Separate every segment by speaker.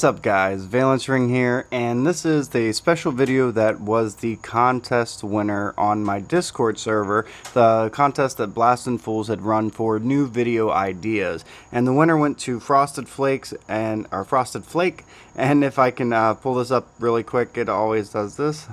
Speaker 1: up guys, Valence Ring here, and this is the special video that was the contest winner on my Discord server, the contest that Blastin' Fools had run for new video ideas, and the winner went to Frosted Flake, and if I can pull this up really quick, it always does this.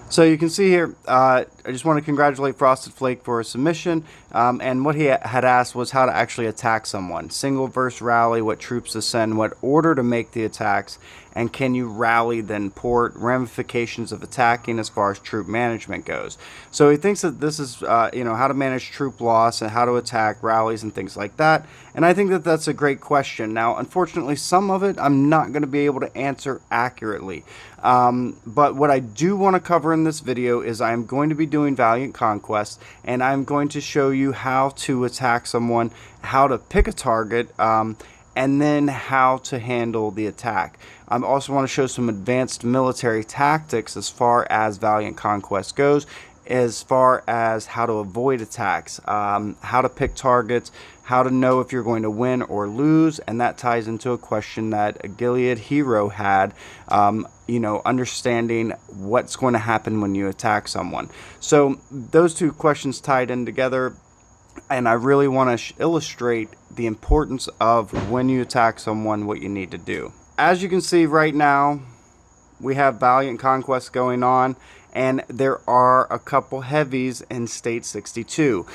Speaker 1: So you can see here, I just want to congratulate Frosted Flake for his submission, and what he had asked was how to actually attack someone. Single versus rally, what troops to send, what order to make the attacks, and can you rally then port, ramifications of attacking as far as troop management goes. So he thinks that this is, how to manage troop loss and how to attack rallies and things like that. And I think that that's a great question. Now, unfortunately, some of it I'm not going to be able to answer accurately. But what I do want to cover in this video is I'm going to be doing Valiant Conquest, and I'm going to show you how to attack someone, how to pick a target, and then how to handle the attack. I also want to show some advanced military tactics as far as Valiant Conquest goes, as far as how to avoid attacks, how to pick targets, how to know if you're going to win or lose, and that ties into a question that a Gilead hero had, understanding what's going to happen when you attack someone. So those two questions tied in together, and I really want to illustrate the importance of when you attack someone, what you need to do. As you can see right now, we have Valiant Conquest going on, and there are a couple heavies in State 62.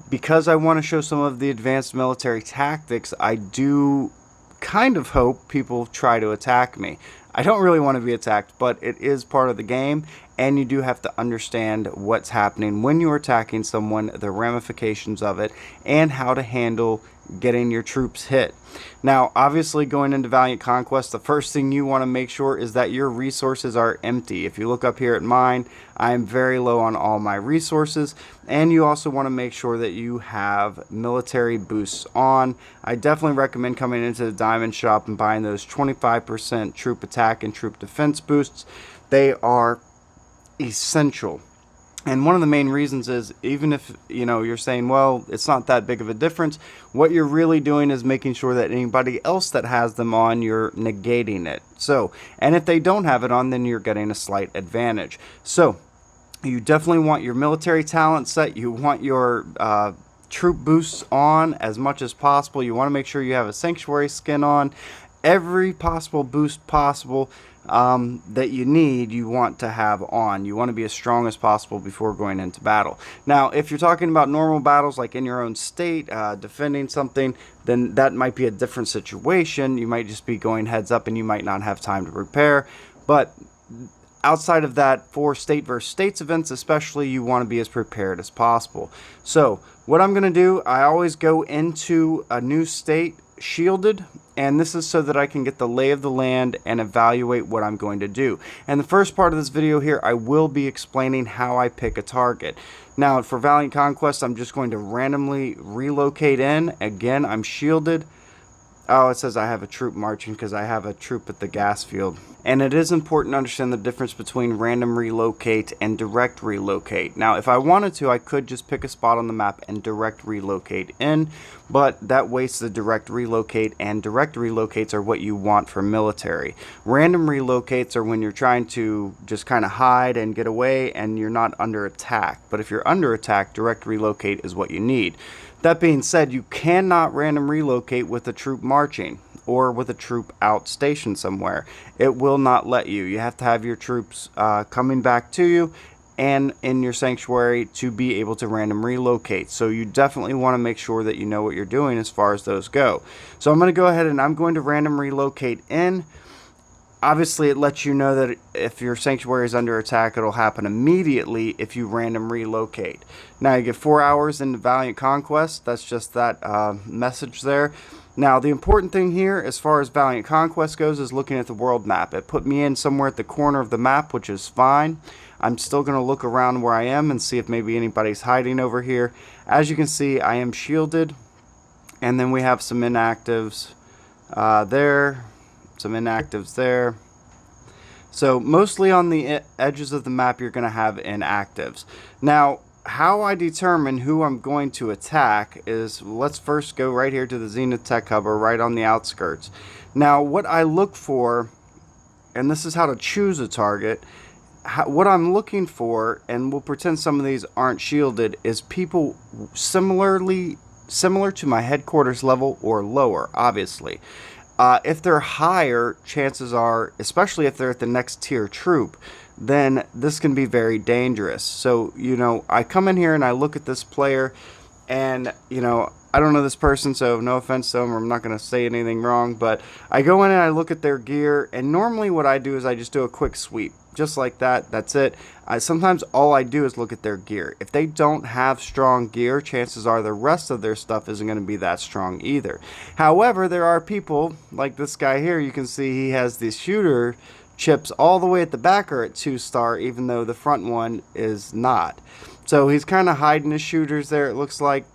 Speaker 1: Because I want to show some of the advanced military tactics, I do kind of hope people try to attack me. I don't really want to be attacked, but it is part of the game, and you do have to understand what's happening when you're attacking someone, the ramifications of it, and how to handle getting your troops hit. Now, obviously, going into Valiant Conquest, the first thing you want to make sure is that your resources are empty. If you look up here at mine, I am very low on all my resources, and you also want to make sure that you have military boosts on. I definitely recommend coming into the diamond shop and buying those 25% troop attack and troop defense boosts. They are essential. And one of the main reasons is, even if you're saying, well, it's not that big of a difference, what you're really doing is making sure that anybody else that has them on, you're negating it. So, and if they don't have it on, then you're getting a slight advantage. So you definitely want your military talent set. You want your troop boosts on as much as possible. You want to make sure you have a sanctuary skin on. Every possible boost possible that you need, you want to have on. You want to be as strong as possible before going into battle. Now, if you're talking about normal battles, like in your own state, defending something, then that might be a different situation. You might just be going heads up and you might not have time to prepare. But outside of that, for state versus states events especially, you want to be as prepared as possible. So what I'm going to do, I always go into a new state shielded, and this is so that I can get the lay of the land and evaluate what I'm going to do. And the first part of this video here, I will be explaining how I pick a target. Now, for Valiant Conquest, I'm just going to randomly relocate in. Again, I'm shielded. Oh, it says I have a troop marching because I have a troop at the gas field. And it is important to understand the difference between random relocate and direct relocate. Now, if I wanted to, I could just pick a spot on the map and direct relocate in, but that wastes the direct relocate, and direct relocates are what you want for military. Random relocates are when you're trying to just kind of hide and get away and you're not under attack. But if you're under attack, direct relocate is what you need. That being said, you cannot random relocate with a troop marching or with a troop out stationed somewhere. It will not let you. You have to have your troops coming back to you and in your sanctuary to be able to random relocate. So you definitely want to make sure that you know what you're doing as far as those go. So I'm going to go ahead and I'm going to random relocate in. Obviously, it lets you know that if your sanctuary is under attack, it'll happen immediately if you random relocate. Now, you get 4 hours into Valiant Conquest. That's just that message there. Now, the important thing here, as far as Valiant Conquest goes, is looking at the world map. It put me in somewhere at the corner of the map, which is fine. I'm still going to look around where I am and see if maybe anybody's hiding over here. As you can see, I am shielded. And then we have some inactives there. Some inactives there. So mostly on the edges of the map you're going to have inactives. Now, how I determine who I'm going to attack is, let's first go right here to the Zenith Tech Hub, or right on the outskirts. Now, what I look for, and this is how to choose a target, what I'm looking for, and we'll pretend some of these aren't shielded, is people similar to my headquarters level or lower, obviously. If they're higher, chances are, especially if they're at the next tier troop, then this can be very dangerous. So, I come in here and I look at this player, and, I don't know this person, so no offense to them, I'm not going to say anything wrong, but I go in and I look at their gear, and normally what I do is I just do a quick sweep. Just like that, that's it. Sometimes all I do is look at their gear. If they don't have strong gear, chances are the rest of their stuff isn't going to be that strong either. However, there are people, like this guy here, you can see he has the shooter chips all the way at the back are at 2-star, even though the front one is not. So he's kind of hiding his shooters there, it looks like,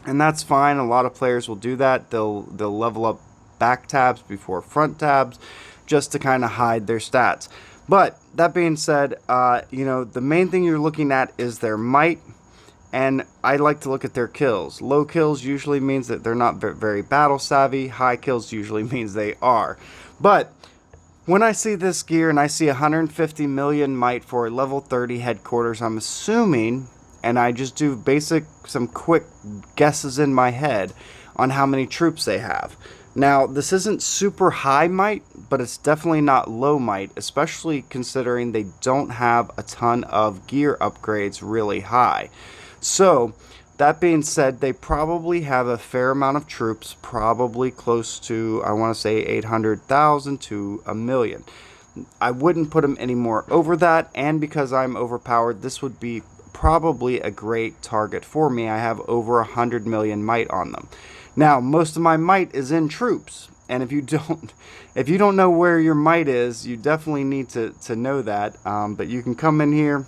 Speaker 1: and that's fine. A lot of players will do that. They'll level up back tabs before front tabs just to kind of hide their stats. But that being said, the main thing you're looking at is their might, and I like to look at their kills. Low kills usually means that they're not very battle savvy. High kills usually means they are. But when I see this gear and I see 150 million might for a level 30 headquarters, I'm assuming, and I just do some quick guesses in my head on how many troops they have. Now, this isn't super high might, but it's definitely not low might, especially considering they don't have a ton of gear upgrades really high. So, that being said, they probably have a fair amount of troops, probably close to, I want to say, 800,000 to a million. I wouldn't put them any more over that, and because I'm overpowered, this would be probably a great target for me. I have over 100 million might on them. Now, most of my might is in troops, and if you don't know where your might is, you definitely need to know that. But you can come in here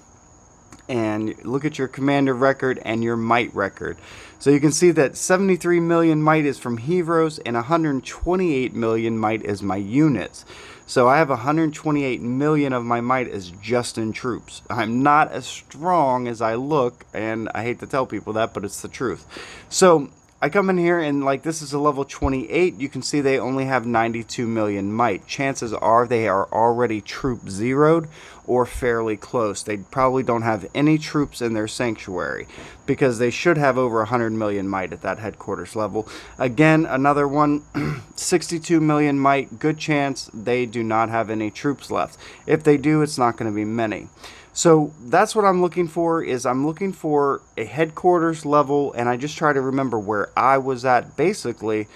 Speaker 1: and look at your commander record and your might record. So you can see that 73 million might is from heroes, and 128 million might is my units. So I have 128 million of my might is just in troops. I'm not as strong as I look, and I hate to tell people that, but it's the truth. So I come in here and, like, this is a level 28. You can see they only have 92 million might. Chances are they are already troop zeroed or fairly close. They probably don't have any troops in their sanctuary, because they should have over 100 million might at that headquarters level. Again, another one, 62 million might. Good chance they do not have any troops left. If they do, it's not going to be many. So that's what I'm looking for, is I'm looking for a headquarters level, and I just try to remember where I was at basically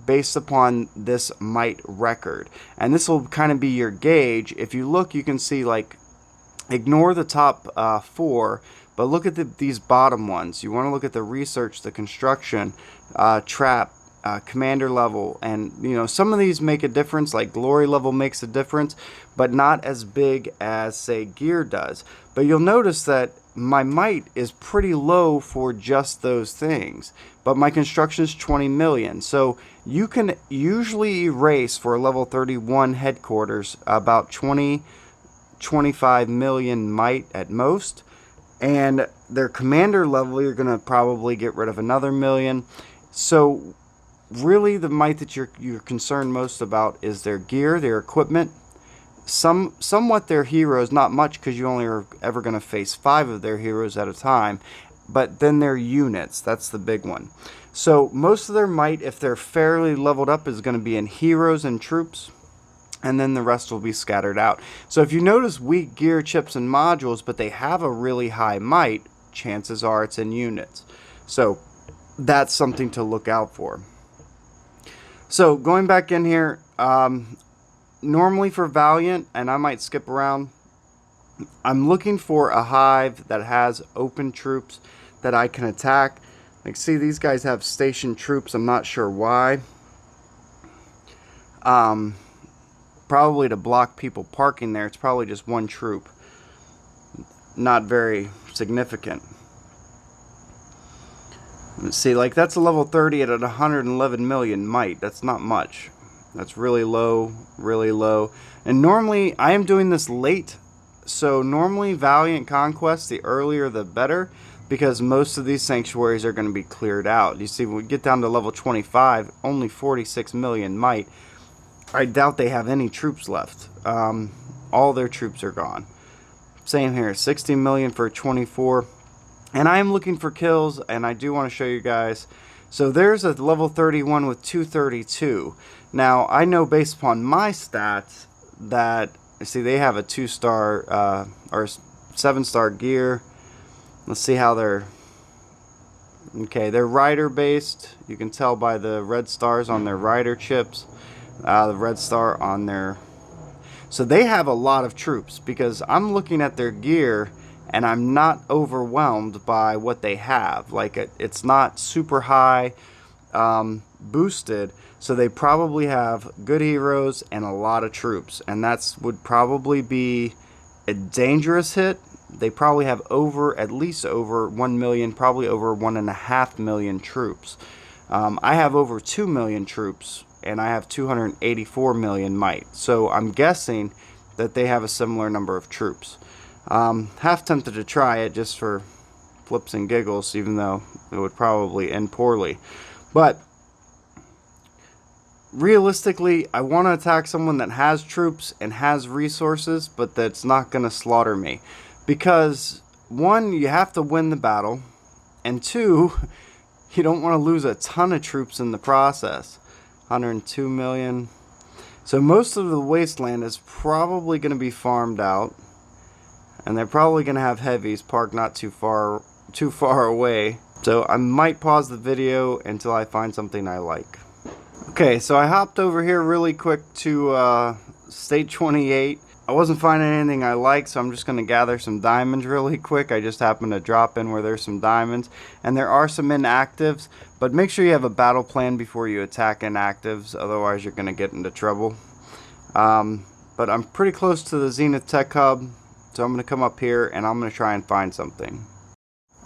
Speaker 1: based upon this might record. And this will kind of be your gauge. If you look, you can see, like, ignore the top 4, but look at these bottom ones. You want to look at the research, the construction, trap, commander level, and some of these make a difference, like glory level makes a difference, but not as big as, say, gear does. But you'll notice that my might is pretty low for just those things, but my construction is 20 million. So you can usually erase for a level 31 headquarters about 25 million might at most, and their commander level you're going to probably get rid of another million. So really, the might that you're concerned most about is their gear, their equipment, somewhat their heroes, not much, because you only are ever going to face 5 of their heroes at a time, but then their units, that's the big one. So most of their might, if they're fairly leveled up, is going to be in heroes and troops, and then the rest will be scattered out. So if you notice weak gear, chips, and modules, but they have a really high might, chances are it's in units. So that's something to look out for. So going back in here, normally for Valiant, and I might skip around, I'm looking for a hive that has open troops that I can attack. Like, see, these guys have stationed troops. I'm not sure why. Probably to block people parking there. It's probably just one troop. Not very significant. Let's see, like, that's a level 30 at 111 million might. That's not much. That's really low, really low. And normally, I am doing this late, so normally Valiant Conquest, the earlier the better. because most of these sanctuaries are going to be cleared out. You see, when we get down to level 25, only 46 million might. I doubt they have any troops left. All their troops are gone. Same here, 60 million for 24. And I am looking for kills, and I do want to show you guys. So there's a level 31 with 232. Now, I know based upon my stats that, see, they have a 2-star or 7-star gear. Let's see how they're... Okay, they're rider based. You can tell by the red stars on their rider chips. The red star on their... So they have a lot of troops, because I'm looking at their gear and I'm not overwhelmed by what they have. Like, it's not super high boosted, so they probably have good heroes and a lot of troops, and that's would probably be a dangerous hit. They probably have at least over 1 million, probably over 1.5 million troops. I have over 2 million troops, and I have 284 million might. So I'm guessing that they have a similar number of troops. Half tempted to try it just for flips and giggles, even though it would probably end poorly. But realistically, I want to attack someone that has troops and has resources, but that's not going to slaughter me. Because, one, you have to win the battle, and two, you don't want to lose a ton of troops in the process. 102 million. So most of the wasteland is probably going to be farmed out, and they're probably going to have heavies parked not too far away. So I might pause the video until I find something I like. Okay, so I hopped over here really quick to state 28. I wasn't finding anything I like, so I'm just going to gather some diamonds really quick. I just happened to drop in where there's some diamonds, and there are some inactives, but make sure you have a battle plan before you attack inactives, otherwise you're going to get into trouble. But I'm pretty close to the Zenith Tech Hub, so I'm going to come up here and I'm going to try and find something.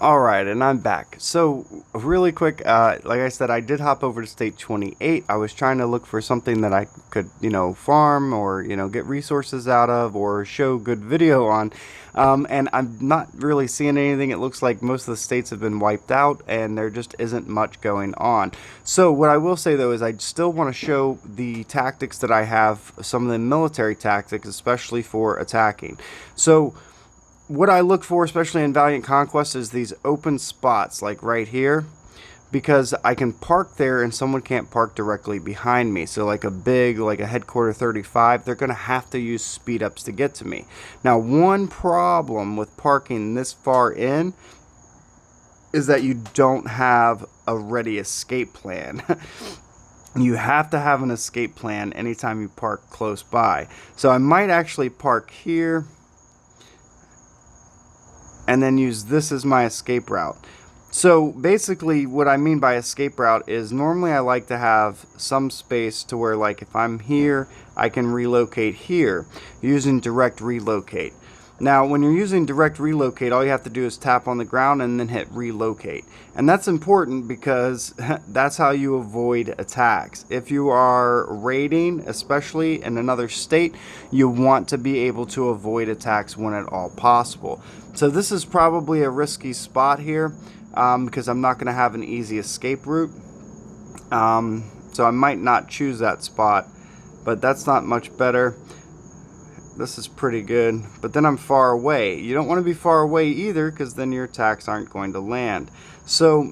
Speaker 1: Alright, and I'm back. So, really quick, like I said, I did hop over to state 28. I was trying to look for something that I could, farm or, get resources out of or show good video on. And I'm not really seeing anything. It looks like most of the states have been wiped out and there just isn't much going on. So, what I will say, though, is I still want to show the tactics that I have, some of the military tactics, especially for attacking. So, what I look for, especially in Valiant Conquest, is these open spots, like right here, because I can park there and someone can't park directly behind me. So like a headquarter 35, they're going to have to use speed ups to get to me. Now, one problem with parking this far in is that you don't have a ready escape plan. You have to have an escape plan anytime you park close by. So I might actually park here and then use this as my escape route. So basically what I mean by escape route is normally I like to have some space to where, like, if I'm here, I can relocate here using direct relocate. Now when you're using direct relocate, all you have to do is tap on the ground and then hit relocate. And that's important because that's how you avoid attacks. If you are raiding, especially in another state, you want to be able to avoid attacks when at all possible. So this is probably a risky spot here because I'm not going to have an easy escape route. So I might not choose that spot, but that's not much better. This is pretty good, but then I'm far away. You don't want to be far away either, because then your attacks aren't going to land. So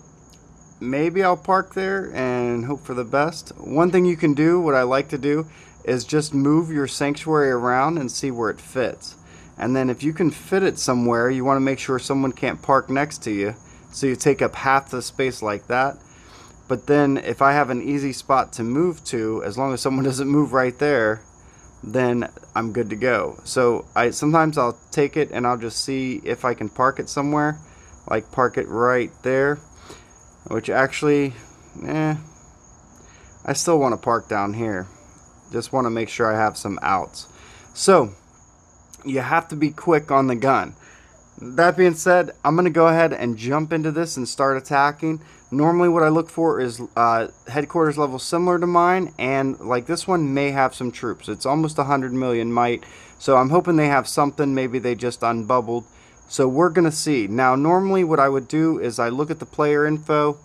Speaker 1: maybe I'll park there and hope for the best. One thing you can do, what I like to do, is just move your sanctuary around and see where it fits. And then if you can fit it somewhere, you want to make sure someone can't park next to you. So you take up half the space like that. But then if I have an easy spot to move to, as long as someone doesn't move right there, then I'm good to go. So sometimes I'll take it and I'll just see if I can park it somewhere, like park it right there, which actually, I still want to park down here. Just want to make sure I have some outs. So you have to be quick on the gun. That being said, I'm going to go ahead and jump into this and start attacking. Normally what I look for is headquarters level similar to mine, and like this one may have some troops. It's almost 100 million might, so I'm hoping they have something. Maybe they just unbubbled, So we're going to see. Now, normally what I would do is I look at the player info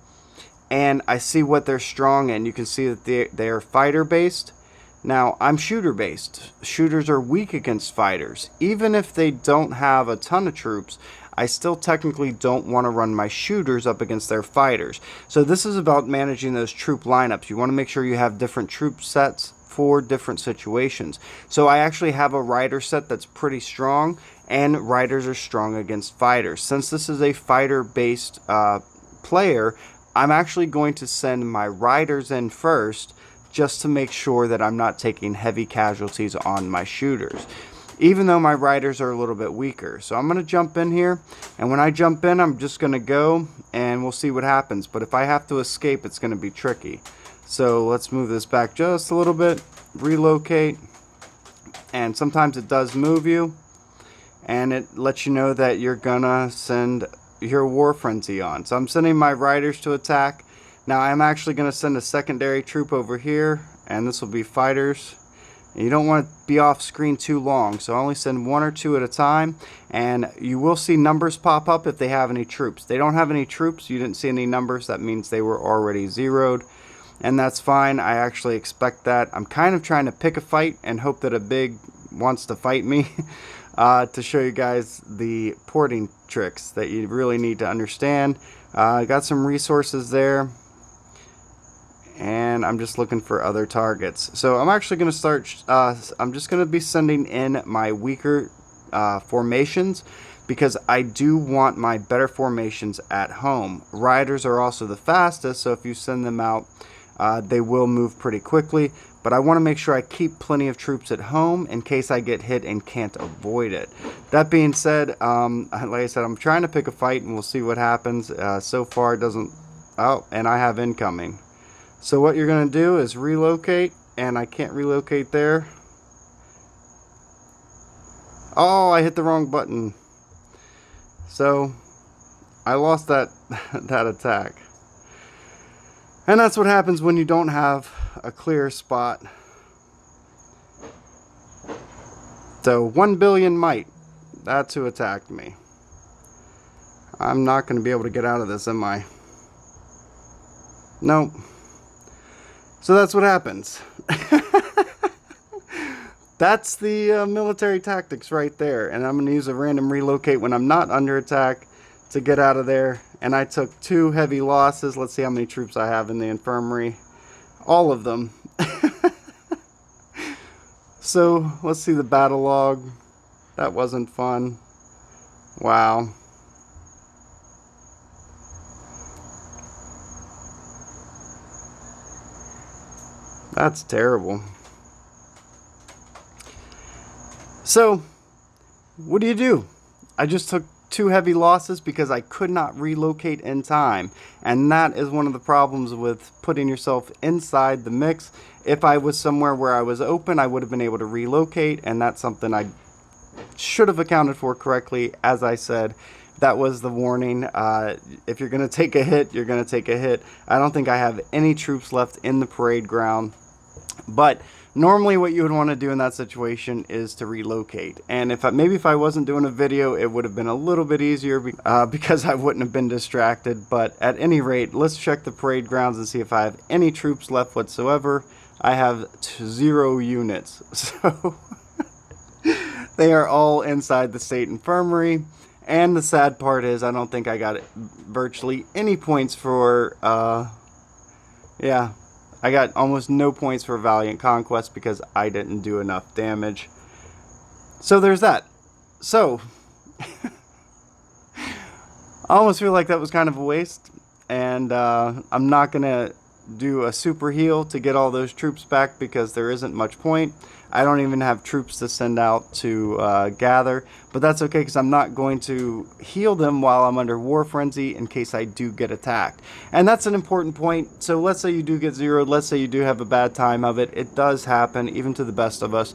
Speaker 1: and I see what they're strong in. You can see that they're fighter based. Now, I'm shooter based. Shooters are weak against fighters. Even if they don't have a ton of troops, I still technically don't want to run my shooters up against their fighters. So this is about managing those troop lineups. You want to make sure you have different troop sets for different situations. So I actually have a rider set that's pretty strong, and riders are strong against fighters. Since this is a fighter based player, I'm actually going to send my riders in first, just to make sure that I'm not taking heavy casualties on my shooters, even though my riders are a little bit weaker. So I'm going to jump in here, and when I jump in, I'm just going to go and we'll see what happens. But if I have to escape, it's going to be tricky. So let's move this back just a little bit, relocate, and sometimes it does move you, and it lets you know that you're gonna send your war frenzy on. So I'm sending my riders to attack. Now I'm actually going to send a secondary troop over here, and this will be fighters. And you don't want to be off screen too long, so I only send 1 or 2 at a time, and you will see numbers pop up if they have any troops. They don't have any troops, you didn't see any numbers, that means they were already zeroed, and that's fine. I actually expect that. I'm kind of trying to pick a fight and hope that a big wants to fight me to show you guys the porting tricks that you really need to understand. I got some resources there, and I'm just looking for other targets. So I'm actually going to start, I'm just going to be sending in my weaker formations, because I do want my better formations at home. Riders are also the fastest, so if you send them out, they will move pretty quickly, but I want to make sure I keep plenty of troops at home in case I get hit and can't avoid it. That being said, like I said, I'm trying to pick a fight, and we'll see what happens. So far it doesn't, oh, and I have incoming. So what you're going to do is relocate, and I can't relocate there. Oh, I hit the wrong button. So I lost that that attack. And that's what happens when you don't have a clear spot. So 1 billion might. That's who attacked me. I'm not going to be able to get out of this, am I? Nope. So that's what happens. That's the military tactics right there. And I'm going to use a random relocate when I'm not under attack to get out of there. And I took 2 heavy losses. Let's see how many troops I have in the infirmary. All of them. So let's see the battle log. That wasn't fun. Wow. That's terrible. So, what do? I just took 2 heavy losses because I could not relocate in time. And that is one of the problems with putting yourself inside the mix. If I was somewhere where I was open, I would have been able to relocate, and that's something I should have accounted for correctly. As I said, that was the warning. If you're going to take a hit, you're going to take a hit. I don't think I have any troops left in the parade ground. But normally what you would want to do in that situation is to relocate. And maybe if I wasn't doing a video, it would have been a little bit easier because I wouldn't have been distracted. But at any rate, let's check the parade grounds and see if I have any troops left whatsoever. I have 0 units. So they are all inside the state infirmary. And the sad part is I don't think I got virtually any points for, yeah. I got almost no points for Valiant Conquest because I didn't do enough damage. So there's that. So, I almost feel like that was kind of a waste. And I'm not going to do a super heal to get all those troops back because there isn't much point. I don't even have troops to send out to gather, but that's okay because I'm not going to heal them while I'm under War Frenzy in case I do get attacked. And that's an important point. So let's say you do get zeroed, let's say you do have a bad time of it. It does happen, even to the best of us.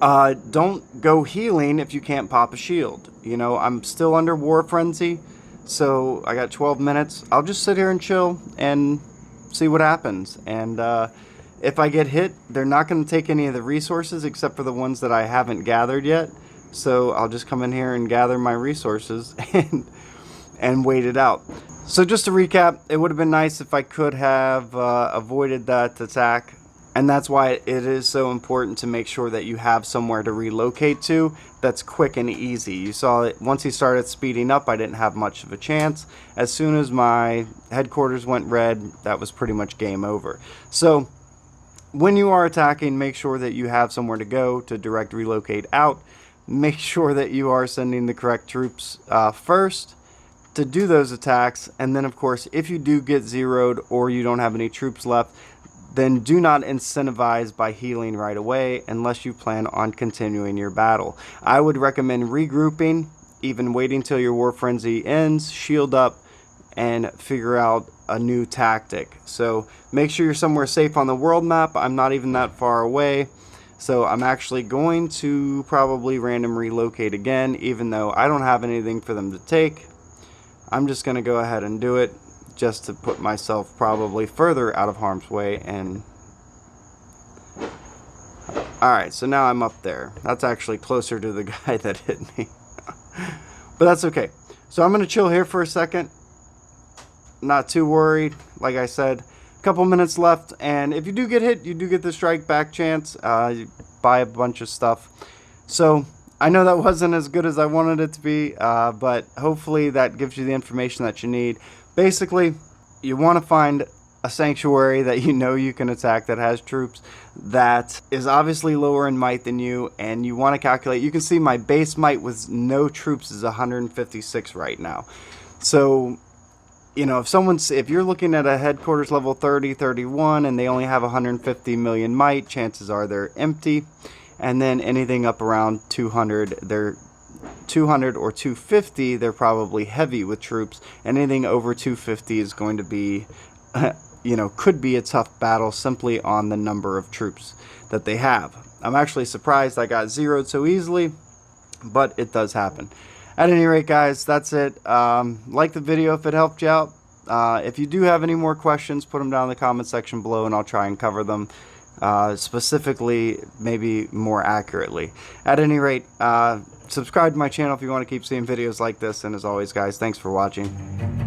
Speaker 1: Don't go healing if you can't pop a shield. You know, I'm still under War Frenzy, so I got 12 minutes. I'll just sit here and chill and see what happens. And if I get hit, they're not going to take any of the resources except for the ones that I haven't gathered yet. So I'll just come in here and gather my resources and wait it out. So just to recap, it would have been nice if I could have avoided that attack. And that's why it is so important to make sure that you have somewhere to relocate to that's quick and easy. You saw it once he started speeding up, I didn't have much of a chance. As soon as my headquarters went red, that was pretty much game over. So when you are attacking, make sure that you have somewhere to go to direct relocate out. Make sure that you are sending the correct troops first to do those attacks. And then of course, if you do get zeroed or you don't have any troops left, then do not incentivize by healing right away unless you plan on continuing your battle. I would recommend regrouping, even waiting till your war frenzy ends, shield up, and figure out a new tactic. So make sure you're somewhere safe on the world map. I'm not even that far away. So I'm actually going to probably random relocate again, even though I don't have anything for them to take. I'm just going to go ahead and do it, just to put myself probably further out of harm's way. And alright, so now I'm up there. That's actually closer to the guy that hit me. But that's okay. So I'm going to chill here for a second. Not too worried. Like I said, a couple minutes left. And if you do get hit, you do get the strike back chance. You buy a bunch of stuff. So I know that wasn't as good as I wanted it to be. But hopefully that gives you the information that you need. Basically, you want to find a sanctuary that you know you can attack that has troops that is obviously lower in might than you, and you want to calculate. You can see my base might with no troops is 156 right now. So, you know, if you're looking at a headquarters level 30, 31, and they only have 150 million might, chances are they're empty. And then anything up around 200, they're 200 or 250, they're probably heavy with troops. Anything over 250 is going to be, you know, could be a tough battle simply on the number of troops that they have. I'm actually surprised I got zeroed so easily, but it does happen. At any rate, guys, that's it. Like the video if it helped you out. If you do have any more questions, put them down in the comment section below and I'll try and cover them specifically, maybe more accurately. At any rate, subscribe to my channel if you want to keep seeing videos like this, and as always, guys, thanks for watching.